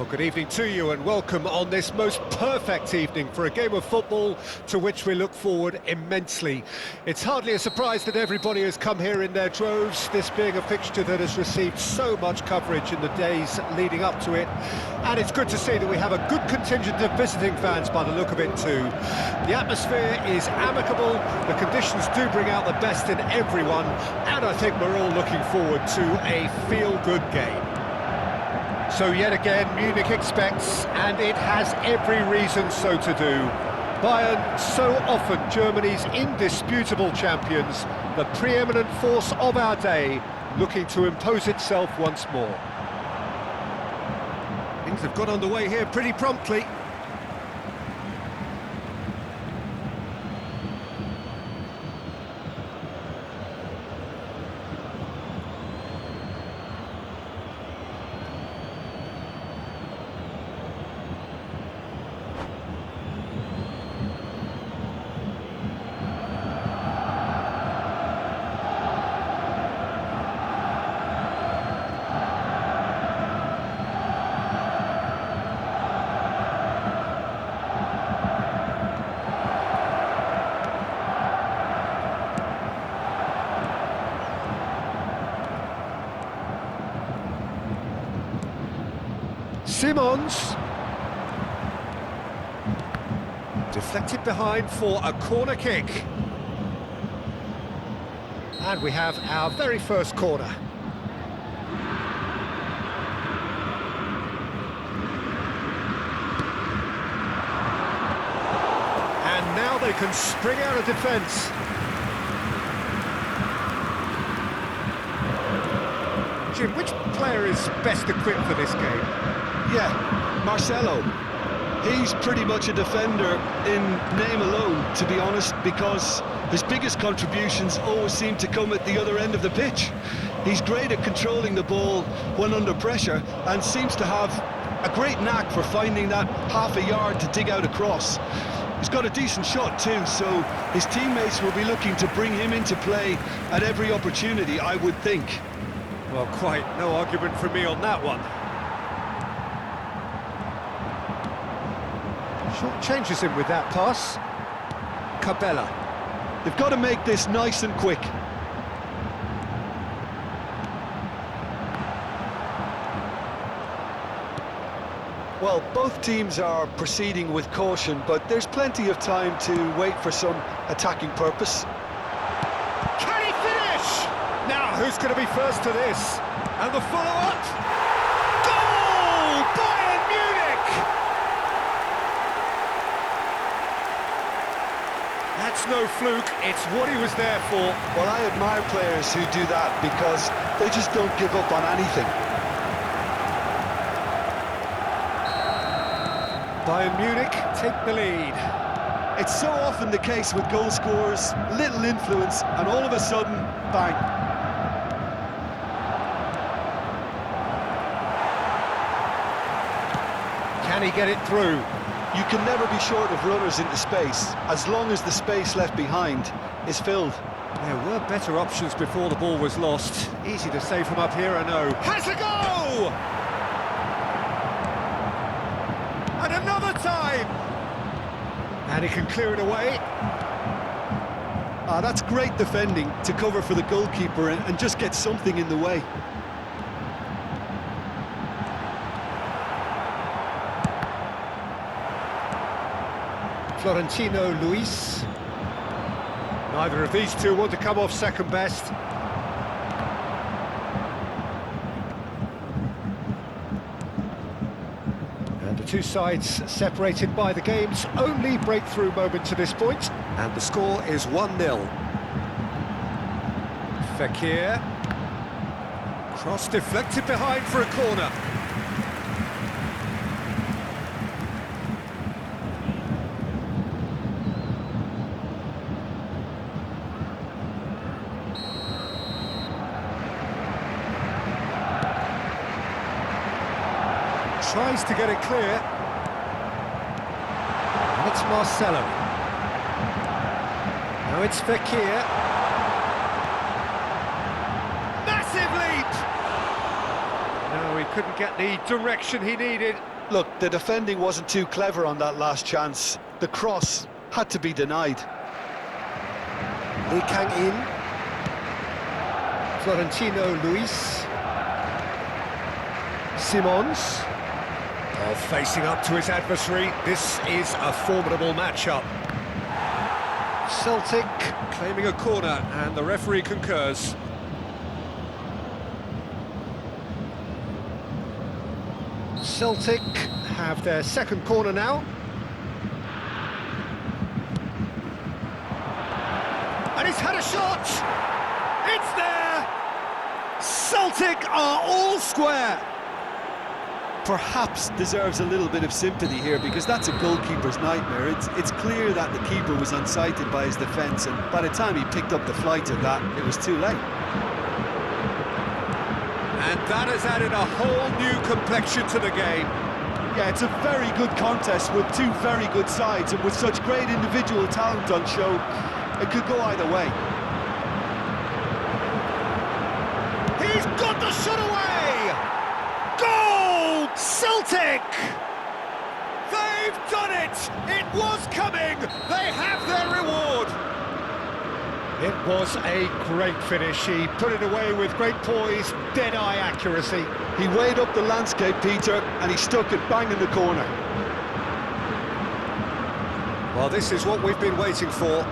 Well, good evening to you and welcome on this most perfect evening for a game of football to which we look forward immensely. It's hardly a surprise that everybody has come here in their droves, this being a fixture that has received so much coverage in the days leading up to it. And it's good to see that we have a good contingent of visiting fans by the look of it too. The atmosphere is amicable, the conditions do bring out the best in everyone, and I think we're all looking forward to a feel-good game. So yet again, Munich expects, and it has every reason so to do. Bayern, so often Germany's indisputable champions, the preeminent force of our day, looking to impose itself once more. Things have got underway here pretty promptly. Simons, deflected behind for a corner kick. And we have our very first corner. And now they can spring out of defence. Jim, which player is best equipped for this game? Yeah, Marcelo. He's pretty much a defender in name alone, to be honest, because his biggest contributions always seem to come at the other end of the pitch. He's great at controlling the ball when under pressure and seems to have a great knack for finding that half a yard to dig out a cross. He's got a decent shot too, so his teammates will be looking to bring him into play at every opportunity, I would think. Well, quite no argument from me on that one. Short changes him with that pass. Cabella. They've got to make this nice and quick. Well, both teams are proceeding with caution, but there's plenty of time to wait for some attacking purpose. Can he finish? Now, who's going to be first to this? And the follow-up. Goal! Bayern Munich! That's no fluke, it's what he was there for. Well, I admire players who do that because they just don't give up on anything. Bayern Munich take the lead. It's so often the case with goal scorers, little influence, and all of a sudden, bang. Can he get it through? You can never be short of runners into space, as long as the space left behind is filled. There were better options before the ball was lost. Easy to say from up here, I know. Has a go! And another time! And he can clear it away. That's great defending to cover for the goalkeeper and just get something in the way. Florentino Luis. Neither of these two want to come off second best. And the two sides separated by the game's only breakthrough moment to this point. And the score is 1-0. Fekir. Cross deflected behind for a corner. Tries to get it clear. And it's Marcelo. Now it's Fekir. Massive leap! No, he couldn't get the direction he needed. Look, the defending wasn't too clever on that last chance. The cross had to be denied. Lee Kang-in. Florentino Luis. Simons. Oh, facing up to his adversary. This is a formidable matchup. Celtic claiming a corner, and the referee concurs. Celtic have their second corner now. And he's had a shot! It's there! Celtic are all square! Perhaps deserves a little bit of sympathy here, because that's a goalkeeper's nightmare. It's clear that the keeper was unsighted by his defence, and by the time he picked up the flight of that, it was too late. And that has added a whole new complexion to the game. Yeah, it's a very good contest with two very good sides, and with such great individual talent on show, it could go either way. He's got the shot away! Goal! Celtic! They've done it! It was coming! They have their reward! It was a great finish. He put it away with great poise, dead-eye accuracy. He weighed up the landscape, Peter, and he stuck it bang in the corner. Well, this is what we've been waiting for.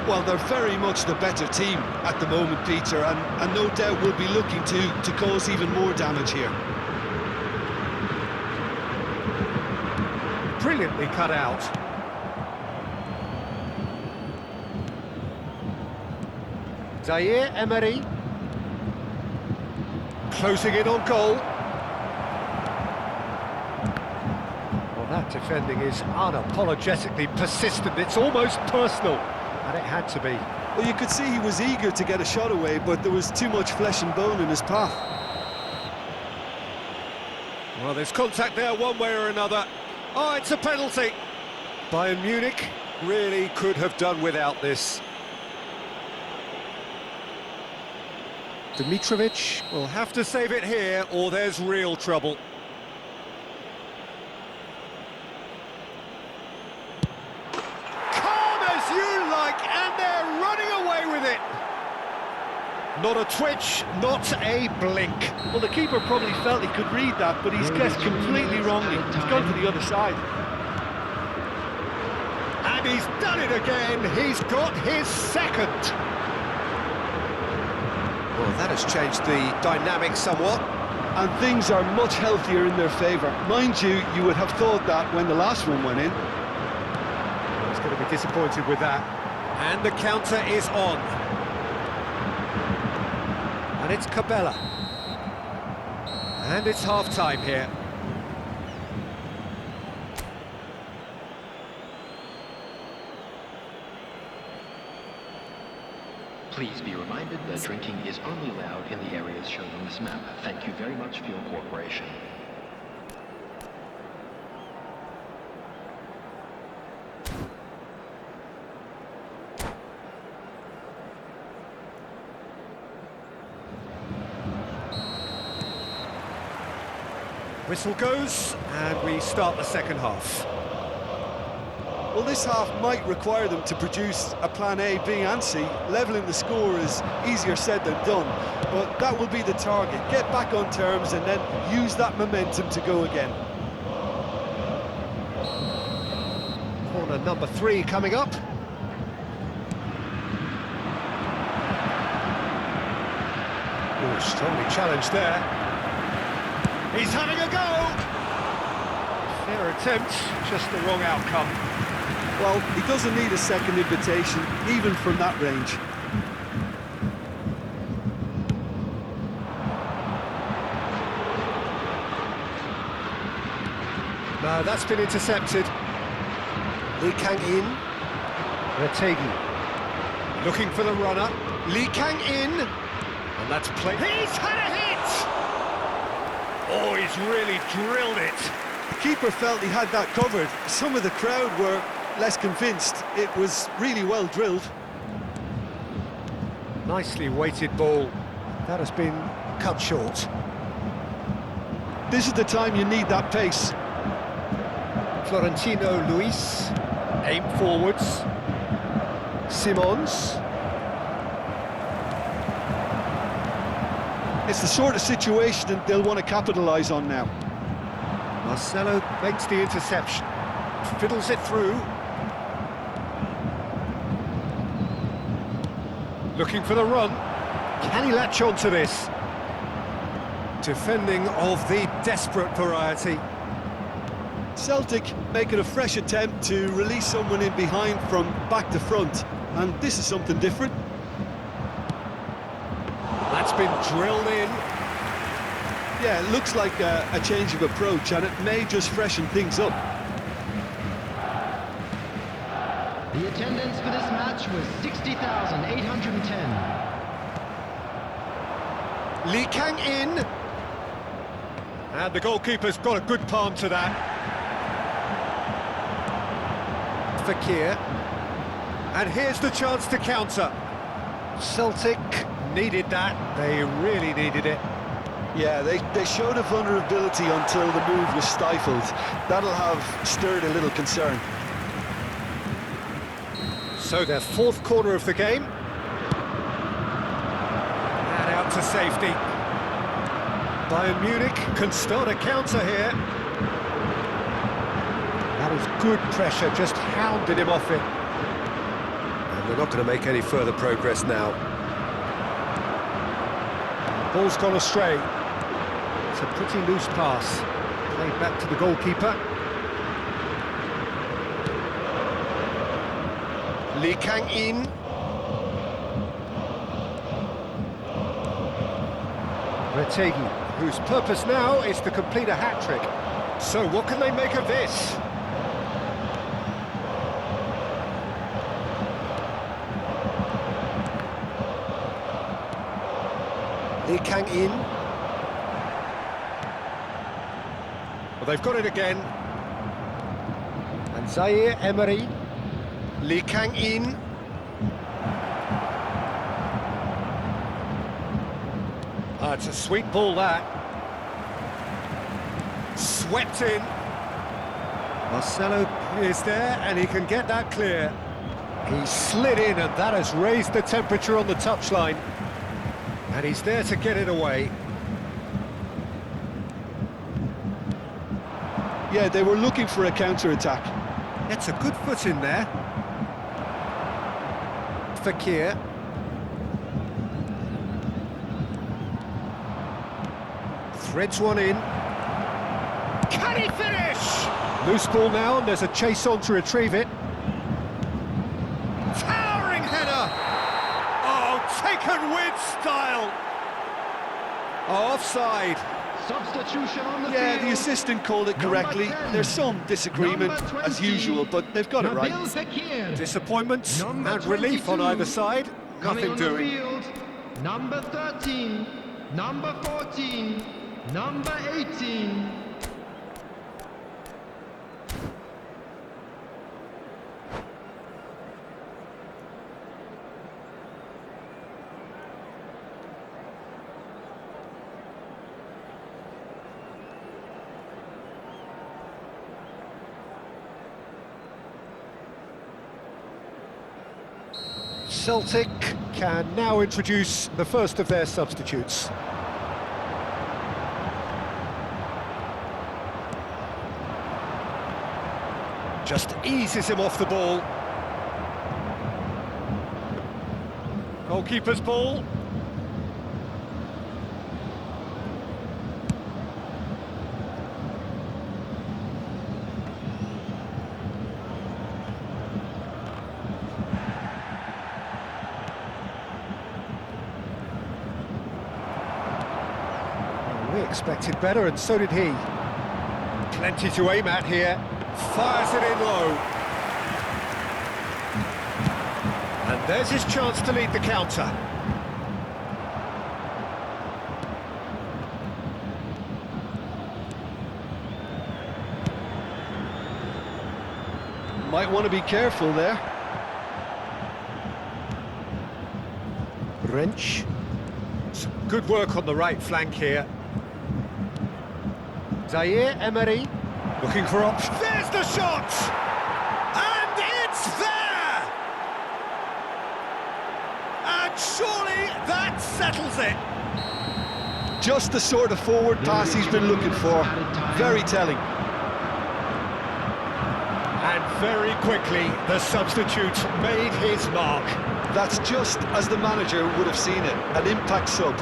Well, they're very much the better team at the moment, Peter, and no doubt will be looking to cause even more damage here. Brilliantly cut out. Zaire Emery. Closing in on goal. Well, that defending is unapologetically persistent. It's almost personal, and it had to be. Well, you could see he was eager to get a shot away, but there was too much flesh and bone in his path. Well, there's contact there one way or another. Oh, it's a penalty. Bayern Munich really could have done without this. Dimitrovic will have to save it here, or there's real trouble. Calm as you like, and they're running away with it. Not a twitch, not a blink. Well, the keeper probably felt he could read that, but he's guessed completely wrongly. He's gone to the other side. And he's done it again. He's got his second. Well, that has changed the dynamic somewhat. And things are much healthier in their favour. Mind you, you would have thought that when the last one went in. He's going to be disappointed with that. And the counter is on. And it's Cabela. And it's half-time here. Please be reminded that drinking is only allowed in the areas shown on this map. Thank you very much for your cooperation. Whistle goes, and we start the second half. Well, this half might require them to produce a plan A, B and C. Levelling the score is easier said than done, but that will be the target. Get back on terms and then use that momentum to go again. Corner number 3 coming up. Oh, strongly challenged there. He's having a go! Fair attempt, just the wrong outcome. Well, he doesn't need a second invitation, even from that range. No, that's been intercepted. Lee Kang-in. Retegi. Looking for the runner. Lee Kang-in. And that's played. He's had a hit! Oh, he's really drilled it. The keeper felt he had that covered. Some of the crowd were less convinced. It was really well drilled. Nicely weighted ball. That has been cut short. This is the time you need that pace. Florentino Luis, aim forwards. Simons. It's the sort of situation that they'll want to capitalise on now. Marcelo makes the interception, fiddles it through. Looking for the run. Can he latch on to this? Defending of the desperate variety. Celtic making a fresh attempt to release someone in behind from back to front, and this is something different. That's been drilled in. Yeah, it looks like a change of approach, and it may just freshen things up. The attendance for this match was 60,810. Lee Kang in. And the goalkeeper's got a good palm to that. Fakir. And here's the chance to counter. Celtic needed that. They really needed it. Yeah, they showed a vulnerability until the move was stifled. That'll have stirred a little concern. So their fourth corner of the game. And out to safety. Bayern Munich can start a counter here. That was good pressure, just hounded him off it. And they're not going to make any further progress now. Ball's gone astray. It's a pretty loose pass. Played back to the goalkeeper. Lee Kang in. Retegi, whose purpose now is to complete a hat-trick. So what can they make of this? Lee Kang in. Well, they've got it again. And Zaire Emery. Lee Kang in. Ah, it's a sweet ball, that. Swept in. Marcelo is there, and he can get that clear. He slid in, and that has raised the temperature on the touchline. And he's there to get it away. Yeah, they were looking for a counter-attack. It's a good foot in there. Fakir. Threads one in. Can he finish? Loose ball now, and there's a chase on to retrieve it. Towering header! Oh, taken with style! Offside. Substitution on the field. Yeah, the assistant called it correctly. There's some disagreement, as usual, but they've got it right. Disappointments and relief on either side. Nothing doing. Field, number 13, number 14, number 18. Celtic can now introduce the first of their substitutes. Just eases him off the ball. Goalkeeper's ball. We expected better, and so did he. Plenty to aim at here. Fires it in low. And there's his chance to lead the counter. Might want to be careful there. Wrench. Some good work on the right flank here. Zaire Emery. Looking for options. There's the shot! And it's there! And surely that settles it. Just the sort of forward pass he's been looking for. Very telling. And very quickly, the substitute made his mark. That's just as the manager would have seen it, an impact sub.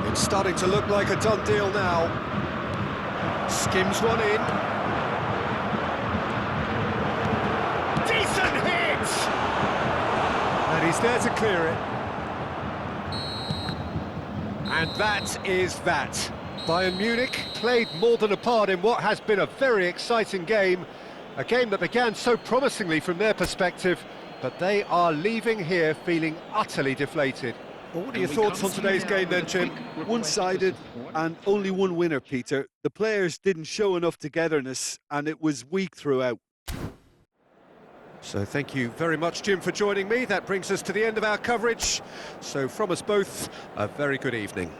It's starting to look like a done deal now. Skims one in. Decent hit! And he's there to clear it. And that is that. Bayern Munich played more than a part in what has been a very exciting game. A game that began so promisingly from their perspective, but they are leaving here feeling utterly deflated. Well, what are your thoughts on today's game then, Jim? One-sided and only one winner, Peter. The players didn't show enough togetherness and it was weak throughout. So thank you very much, Jim, for joining me. That brings us to the end of our coverage. So from us both, a very good evening.